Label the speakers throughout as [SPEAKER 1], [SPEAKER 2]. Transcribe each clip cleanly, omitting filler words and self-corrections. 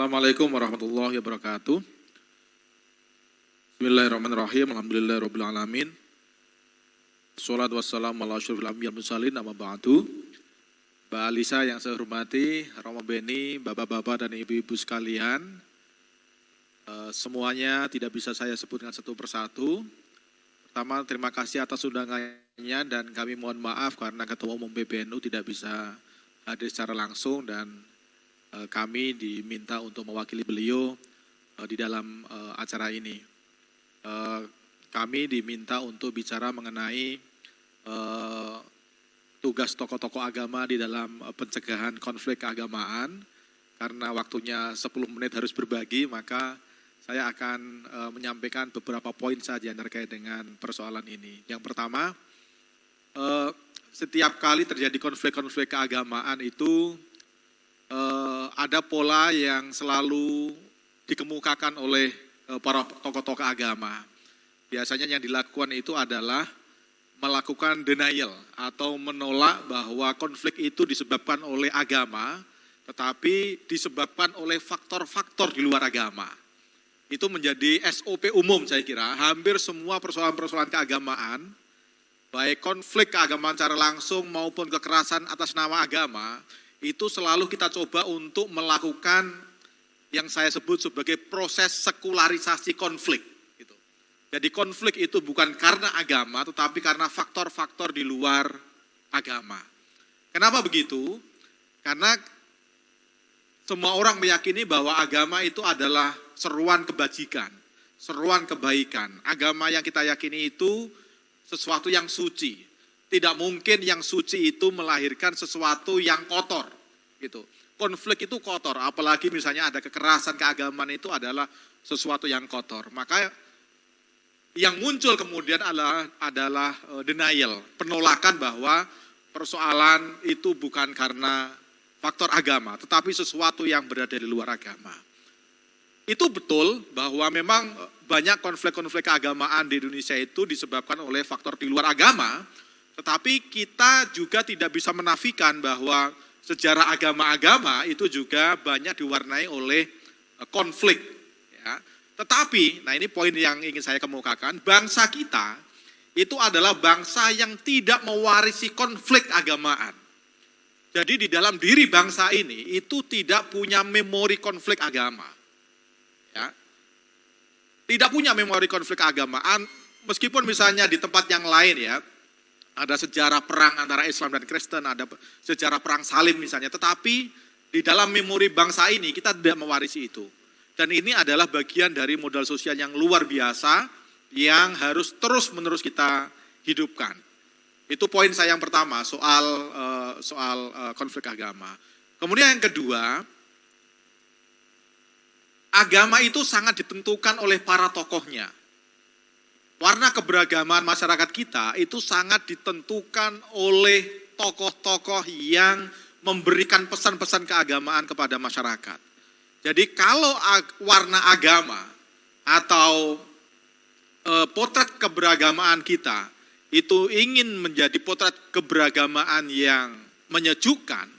[SPEAKER 1] Assalamualaikum warahmatullahi wabarakatuh. Bismillahirrahmanirrahim. Alhamdulillahirabbil alamin. Shalatu wassalamu ala asyrofil anbiya'i wal mursalin, amma ba'du. Mbak Alisa yang saya hormati, Romo Beni, bapak-bapak dan ibu-ibu sekalian, semuanya tidak bisa saya sebutkan satu persatu. Pertama, terima kasih atas undangannya dan kami mohon maaf karena Ketua Umum PBNU tidak bisa hadir secara langsung dan kami diminta untuk mewakili beliau di dalam acara ini. Kami diminta untuk bicara mengenai tugas tokoh-tokoh agama di dalam pencegahan konflik keagamaan. Karena waktunya 10 menit harus berbagi, maka saya akan menyampaikan beberapa poin saja terkait dengan persoalan ini. Yang pertama, setiap kali terjadi konflik-konflik keagamaan itu ada pola yang selalu dikemukakan oleh para tokoh-tokoh agama. Biasanya yang dilakukan itu adalah melakukan denial atau menolak bahwa konflik itu disebabkan oleh agama, tetapi disebabkan oleh faktor-faktor di luar agama. Itu menjadi SOP umum saya kira, hampir semua persoalan-persoalan keagamaan, baik konflik keagamaan secara langsung maupun kekerasan atas nama agama, itu selalu kita coba untuk melakukan yang saya sebut sebagai proses sekularisasi konflik. Gitu. Jadi konflik itu bukan karena agama, tetapi karena faktor-faktor di luar agama. Kenapa begitu? Karena semua orang meyakini bahwa agama itu adalah seruan kebajikan, seruan kebaikan. Agama yang kita yakini itu sesuatu yang suci. Tidak mungkin yang suci itu melahirkan sesuatu yang kotor. Gitu. Konflik itu kotor, apalagi misalnya ada kekerasan keagamaan itu adalah sesuatu yang kotor. Maka yang muncul kemudian adalah denial, penolakan bahwa persoalan itu bukan karena faktor agama, tetapi sesuatu yang berada di luar agama. Itu betul bahwa memang banyak konflik-konflik keagamaan di Indonesia itu disebabkan oleh faktor di luar agama, tetapi kita juga tidak bisa menafikan bahwa sejarah agama-agama itu juga banyak diwarnai oleh konflik. Ya. Tetapi, nah ini poin yang ingin saya kemukakan, bangsa kita itu adalah bangsa yang tidak mewarisi konflik agamaan. Jadi di dalam diri bangsa ini itu tidak punya memori konflik agama. Ya. Tidak punya memori konflik agamaan, meskipun misalnya di tempat yang lain ya, ada sejarah perang antara Islam dan Kristen, ada sejarah perang salib misalnya. Tetapi di dalam memori bangsa ini kita tidak mewarisi itu. Dan ini adalah bagian dari modal sosial yang luar biasa yang harus terus-menerus kita hidupkan. Itu poin saya yang pertama soal konflik agama. Kemudian yang kedua, agama itu sangat ditentukan oleh para tokohnya. Warna keberagaman masyarakat kita itu sangat ditentukan oleh tokoh-tokoh yang memberikan pesan-pesan keagamaan kepada masyarakat. Jadi kalau warna agama atau potret keberagamaan kita itu ingin menjadi potret keberagamaan yang menyejukkan,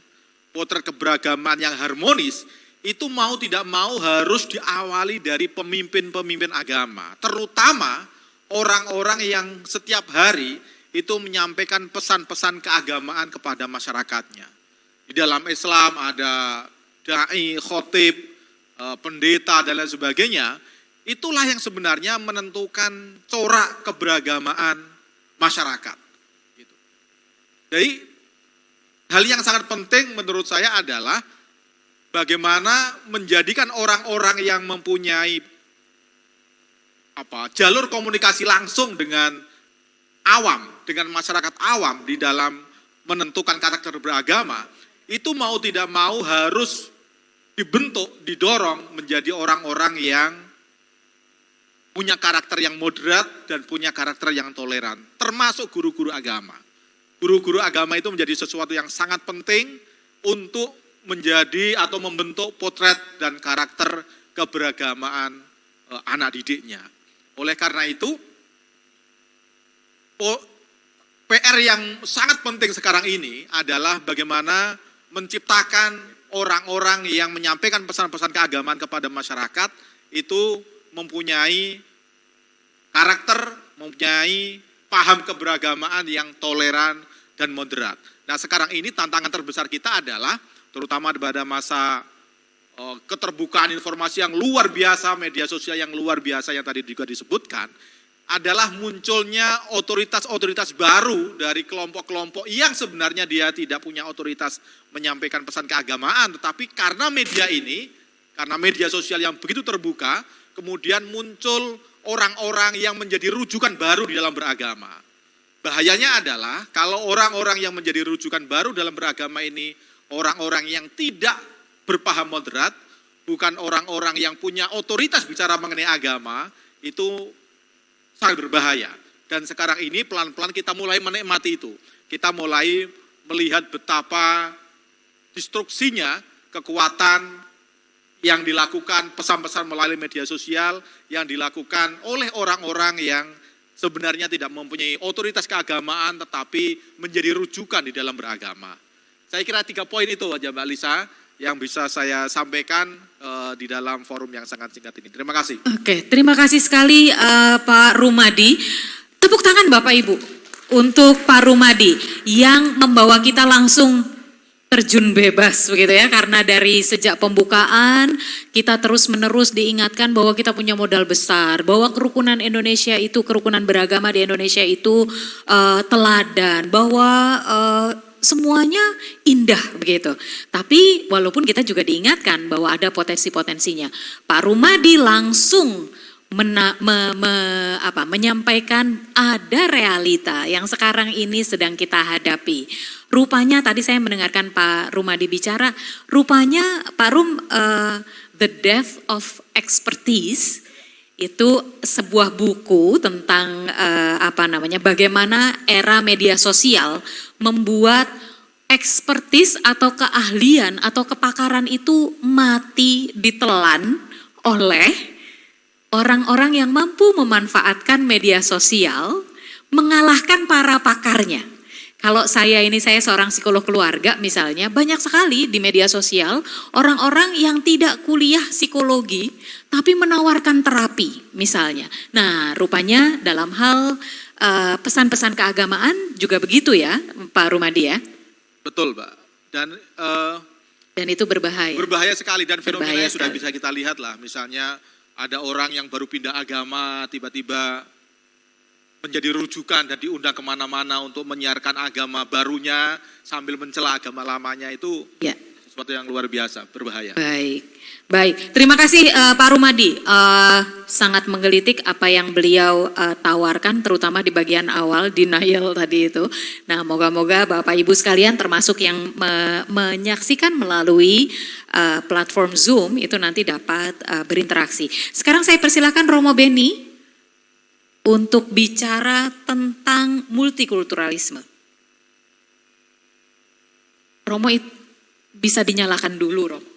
[SPEAKER 1] potret keberagaman yang harmonis, itu mau tidak mau harus diawali dari pemimpin-pemimpin agama, terutama orang-orang yang setiap hari itu menyampaikan pesan-pesan keagamaan kepada masyarakatnya. Di dalam Islam ada dai, khotib, pendeta dan lain sebagainya. Itulah yang sebenarnya menentukan corak keberagamaan masyarakat. Jadi hal yang sangat penting menurut saya adalah bagaimana menjadikan orang-orang yang mempunyai jalur komunikasi langsung dengan awam, dengan masyarakat awam di dalam menentukan karakter beragama, itu mau tidak mau harus dibentuk, didorong menjadi orang-orang yang punya karakter yang moderat dan punya karakter yang toleran, termasuk guru-guru agama. Guru-guru agama itu menjadi sesuatu yang sangat penting untuk menjadi atau membentuk potret dan karakter keberagamaan anak didiknya. Oleh karena itu, PR yang sangat penting sekarang ini adalah bagaimana menciptakan orang-orang yang menyampaikan pesan-pesan keagamaan kepada masyarakat itu mempunyai karakter, mempunyai paham keberagamaan yang toleran dan moderat. Nah sekarang ini tantangan terbesar kita adalah terutama pada masa keterbukaan informasi yang luar biasa, media sosial yang luar biasa yang tadi juga disebutkan, adalah munculnya otoritas-otoritas baru dari kelompok-kelompok yang sebenarnya dia tidak punya otoritas menyampaikan pesan keagamaan, tetapi karena media ini, karena media sosial yang begitu terbuka, kemudian muncul orang-orang yang menjadi rujukan baru di dalam beragama. Bahayanya adalah kalau orang-orang yang menjadi rujukan baru dalam beragama ini, orang-orang yang tidak berpaham moderat, bukan orang-orang yang punya otoritas bicara mengenai agama, itu sangat berbahaya. Dan sekarang ini pelan-pelan kita mulai menikmati itu. Kita mulai melihat betapa destruksinya kekuatan yang dilakukan pesan-pesan melalui media sosial yang dilakukan oleh orang-orang yang sebenarnya tidak mempunyai otoritas keagamaan tetapi menjadi rujukan di dalam beragama. Saya kira 3 poin itu aja Mbak Lisa yang bisa saya sampaikan di dalam forum yang sangat singkat ini. Terima kasih.
[SPEAKER 2] Oke, terima kasih sekali Pak Rumadi. Tepuk tangan Bapak Ibu untuk Pak Rumadi yang membawa kita langsung terjun bebas begitu ya, karena dari sejak pembukaan kita terus-menerus diingatkan bahwa kita punya modal besar, bahwa kerukunan Indonesia itu, kerukunan beragama di Indonesia itu teladan, bahwa semuanya indah begitu. Tapi walaupun kita juga diingatkan bahwa ada potensi-potensinya. Pak Rumadi langsung menyampaikan ada realita yang sekarang ini sedang kita hadapi. Rupanya tadi saya mendengarkan Pak Rumadi bicara, rupanya Pak The Death of Expertise itu sebuah buku tentang bagaimana era media sosial membuat ekspertis atau keahlian atau kepakaran itu mati ditelan oleh orang-orang yang mampu memanfaatkan media sosial mengalahkan para pakarnya. Kalau saya seorang psikolog keluarga misalnya, banyak sekali di media sosial orang-orang yang tidak kuliah psikologi tapi menawarkan terapi misalnya. Nah rupanya dalam hal pesan-pesan keagamaan juga begitu ya Pak Rumadi ya? Betul Pak. Dan itu berbahaya. Berbahaya sekali dan fenomenanya sudah bisa kita lihat lah. Misalnya ada orang yang baru pindah agama tiba-tiba menjadi rujukan dan diundang kemana-mana untuk menyiarkan agama barunya sambil mencela agama lamanya itu ya. Sesuatu yang luar biasa, berbahaya. Baik. Terima kasih Pak Rumadi. Sangat menggelitik apa yang beliau tawarkan, terutama di bagian awal denial tadi itu. Nah, moga-moga Bapak Ibu sekalian, termasuk yang menyaksikan melalui platform Zoom itu nanti dapat berinteraksi. Sekarang saya persilakan Romo Beni untuk bicara tentang multikulturalisme. Romo bisa dinyalakan dulu, Romo.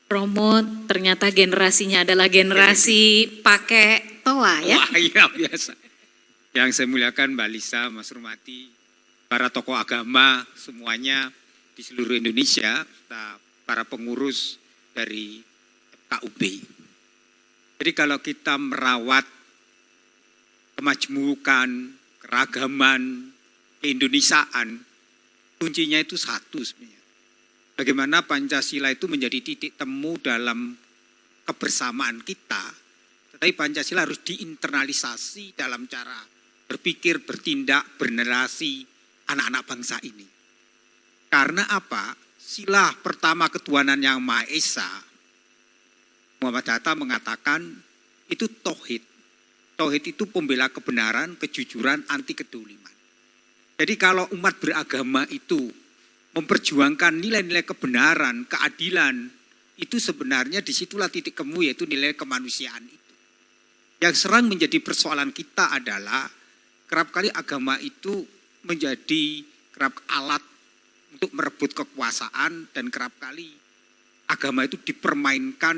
[SPEAKER 2] Romo ternyata generasinya adalah generasi pakai toa ya?
[SPEAKER 3] Wah iya biasa. Yang saya muliakan Mbak Lisa, Mas Rumadi, para tokoh agama semuanya di seluruh Indonesia, para pengurus dari KUB. Jadi kalau kita merawat kemajmukan, keragaman, keindonesiaan, kuncinya itu satu sebenarnya. Bagaimana Pancasila itu menjadi titik temu dalam kebersamaan kita, tetapi Pancasila harus diinternalisasi dalam cara berpikir, bertindak, bernarasi anak-anak bangsa ini. Karena apa? Sila pertama ketuhanan yang Maha Esa, Muhammad Hatta mengatakan itu tauhid. Tauhid itu pembela kebenaran, kejujuran, anti kedoliman. Jadi kalau umat beragama itu memperjuangkan nilai-nilai kebenaran, keadilan, itu sebenarnya disitulah titik temu yaitu nilai kemanusiaan itu. Yang sering menjadi persoalan kita adalah kerap kali agama itu menjadi kerap alat untuk merebut kekuasaan, dan kerap kali agama itu dipermainkan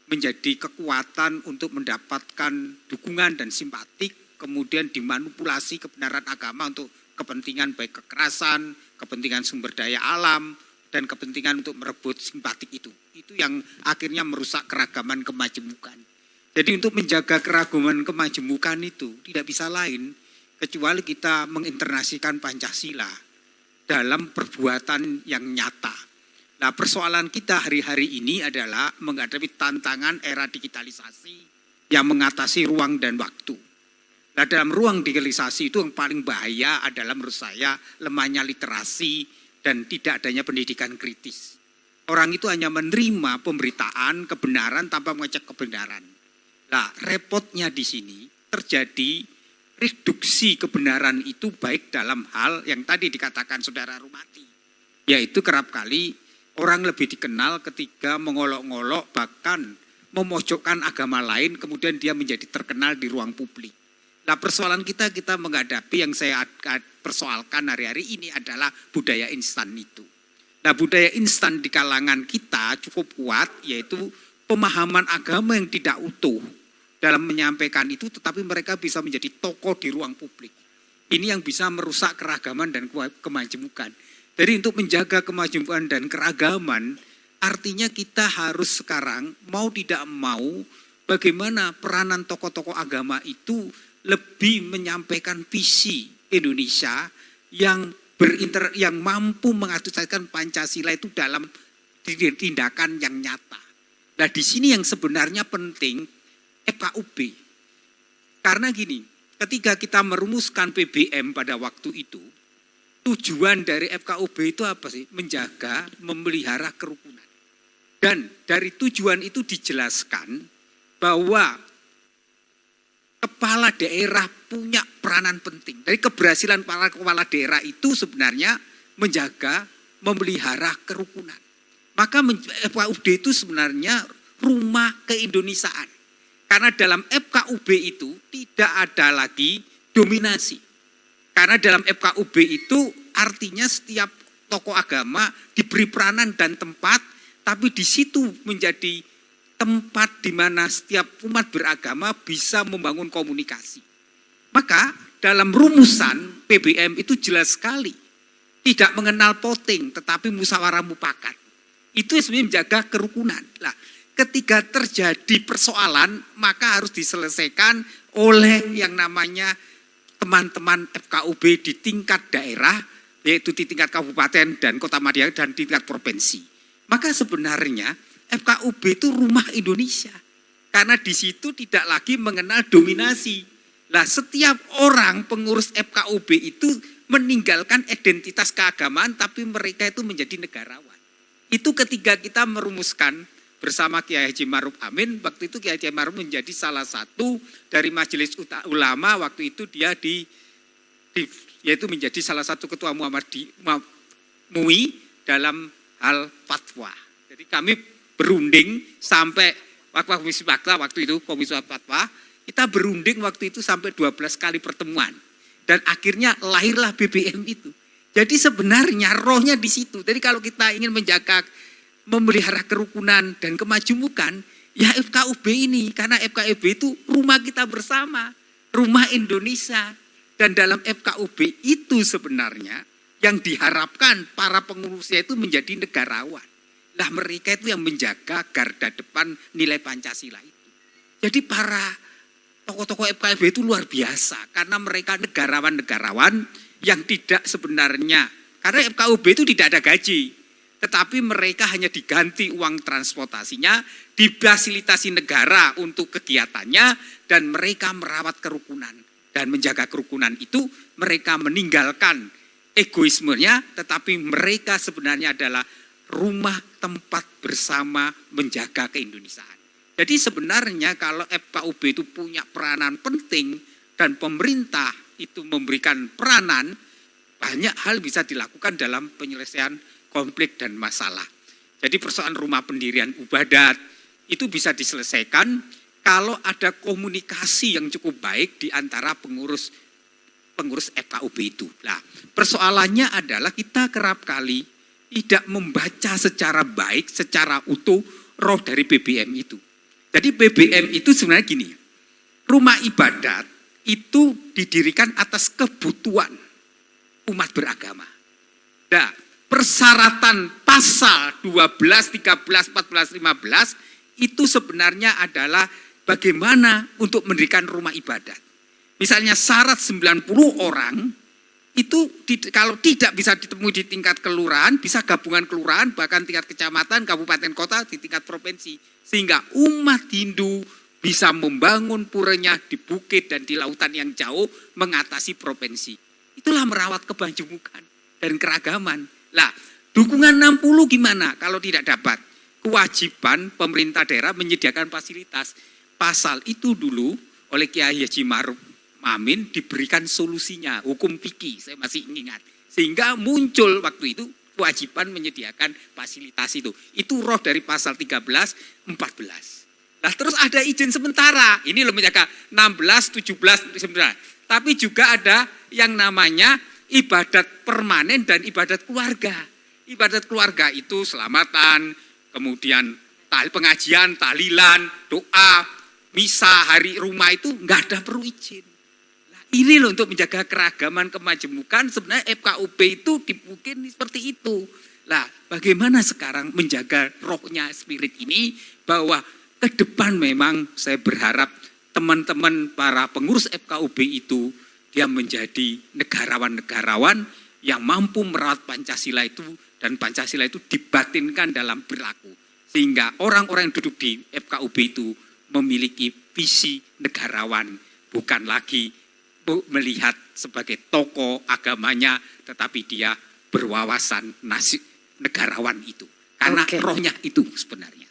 [SPEAKER 3] menjadi kekuatan untuk mendapatkan dukungan dan simpatik, kemudian dimanipulasi kebenaran agama untuk kepentingan baik kekerasan, kepentingan sumber daya alam, dan kepentingan untuk merebut simpatik itu. Itu yang akhirnya merusak keragaman kemajemukan. Jadi untuk menjaga keragaman kemajemukan itu tidak bisa lain kecuali kita menginternasikan Pancasila dalam perbuatan yang nyata. Nah, persoalan kita hari-hari ini adalah menghadapi tantangan era digitalisasi yang mengatasi ruang dan waktu. Nah, dalam ruang digitalisasi itu yang paling bahaya adalah menurut saya lemahnya literasi dan tidak adanya pendidikan kritis. Orang itu hanya menerima pemberitaan, kebenaran tanpa mengecek kebenaran. Nah, repotnya di sini terjadi reduksi kebenaran itu baik dalam hal yang tadi dikatakan Saudara Rumati, yaitu kerap kali orang lebih dikenal ketika mengolok-ngolok bahkan memojokkan agama lain, kemudian dia menjadi terkenal di ruang publik. Nah, persoalan kita menghadapi yang saya persoalkan hari-hari ini adalah budaya instan itu. Nah, budaya instan di kalangan kita cukup kuat, yaitu pemahaman agama yang tidak utuh dalam menyampaikan itu, tetapi mereka bisa menjadi tokoh di ruang publik. Ini yang bisa merusak keragaman dan kemajemukan. Jadi untuk menjaga kemajemukan dan keragaman, artinya kita harus sekarang mau tidak mau bagaimana peranan tokoh-tokoh agama itu lebih menyampaikan visi Indonesia yang yang mampu mengatuskan Pancasila itu dalam tindakan yang nyata. Nah, di sini yang sebenarnya penting FKUB. Karena gini, ketika kita merumuskan PBM pada waktu itu, tujuan dari FKUB itu apa sih? Menjaga, memelihara kerukunan. Dan dari tujuan itu dijelaskan bahwa kepala daerah punya peranan penting. Dari keberhasilan para kepala daerah itu sebenarnya menjaga, memelihara kerukunan. Maka FKUB itu sebenarnya rumah keindonesiaan. Karena dalam FKUB itu tidak ada lagi dominasi. Karena dalam FKUB itu artinya setiap tokoh agama diberi peranan dan tempat, tapi di situ menjadi tempat di mana setiap umat beragama bisa membangun komunikasi. Maka dalam rumusan PBM itu jelas sekali. Tidak mengenal voting, tetapi musyawarah mufakat. Itu sebenarnya menjaga kerukunan. Nah, ketika terjadi persoalan, maka harus diselesaikan oleh yang namanya teman-teman FKUB di tingkat daerah, yaitu di tingkat kabupaten dan kota madya dan di tingkat provinsi. Maka sebenarnya FKUB itu rumah Indonesia. Karena di situ tidak lagi mengenal dominasi. Lah, setiap orang pengurus FKUB itu meninggalkan identitas keagamaan, tapi mereka itu menjadi negarawan. Itu ketika kita merumuskan bersama Kiai Haji Ma'ruf Amin, waktu itu Kiai Haji Ma'ruf menjadi salah satu dari Majelis Ulama, waktu itu dia yaitu menjadi salah satu ketua MUI dalam hal fatwa. Jadi kami berunding sampai Komisi Fatwa waktu itu, Komisi Fatwa, kita berunding waktu itu sampai 12 kali pertemuan. Dan akhirnya lahirlah BBM itu. Jadi sebenarnya rohnya di situ. Jadi kalau kita ingin menjaga, memelihara kerukunan dan kemajemukan, ya FKUB ini. Karena FKUB itu rumah kita bersama, rumah Indonesia. Dan dalam FKUB itu sebenarnya yang diharapkan para pengurusnya itu menjadi negarawan. Lah, mereka itu yang menjaga garda depan nilai Pancasila itu. Jadi para tokoh-tokoh FKUB itu luar biasa. Karena mereka negarawan-negarawan yang tidak sebenarnya, karena FKUB itu tidak ada gaji. Tetapi mereka hanya diganti uang transportasinya, difasilitasi negara untuk kegiatannya, dan mereka merawat kerukunan. Dan menjaga kerukunan itu mereka meninggalkan egoismenya, tetapi mereka sebenarnya adalah rumah tempat bersama menjaga keindonesiaan. Jadi sebenarnya kalau FKUB itu punya peranan penting dan pemerintah itu memberikan peranan, banyak hal bisa dilakukan dalam penyelesaian konflik dan masalah. Jadi persoalan rumah pendirian Ubadat itu bisa diselesaikan kalau ada komunikasi yang cukup baik di antara pengurus pengurus FKUB itu. Nah, persoalannya adalah kita kerap kali tidak membaca secara baik, secara utuh roh dari BBM itu. Jadi BBM itu sebenarnya gini, rumah ibadat itu didirikan atas kebutuhan umat beragama. Nah, persyaratan pasal 12, 13, 14, 15 itu sebenarnya adalah bagaimana untuk mendirikan rumah ibadat. Misalnya syarat 90 orang itu kalau tidak bisa ditemui di tingkat kelurahan, bisa gabungan kelurahan, bahkan tingkat kecamatan, kabupaten, kota, di tingkat provinsi. Sehingga umat Hindu bisa membangun puranya di bukit dan di lautan yang jauh mengatasi provinsi. Itulah merawat kebajemukan dan keragaman. Lah, dukungan 60 gimana kalau tidak dapat? Kewajiban pemerintah daerah menyediakan fasilitas. Pasal itu dulu oleh Kiai Haji Ma'ruf Amin diberikan solusinya, hukum fikih, saya masih ingat. Sehingga muncul waktu itu kewajiban menyediakan fasilitas itu. Itu roh dari pasal 13, 14. Nah terus ada izin sementara, ini loh menjaga 16, 17, 19. Tapi juga ada yang namanya ibadat permanen dan ibadat keluarga. Ibadat keluarga itu selamatan, kemudian pengajian, tahlilan, doa, misa, hari rumah itu nggak ada perlu izin. Ini loh untuk menjaga keragaman kemajemukan, sebenarnya FKUB itu mungkin seperti itu. Lah, bagaimana sekarang menjaga rohnya spirit ini, bahwa ke depan memang saya berharap teman-teman para pengurus FKUB itu, dia menjadi negarawan-negarawan yang mampu merawat Pancasila itu, dan Pancasila itu dibatinkan dalam perilaku. Sehingga orang-orang yang duduk di FKUB itu memiliki visi negarawan, bukan lagi melihat sebagai tokoh agamanya, tetapi dia berwawasan nasib negarawan itu. Karena rohnya itu sebenarnya.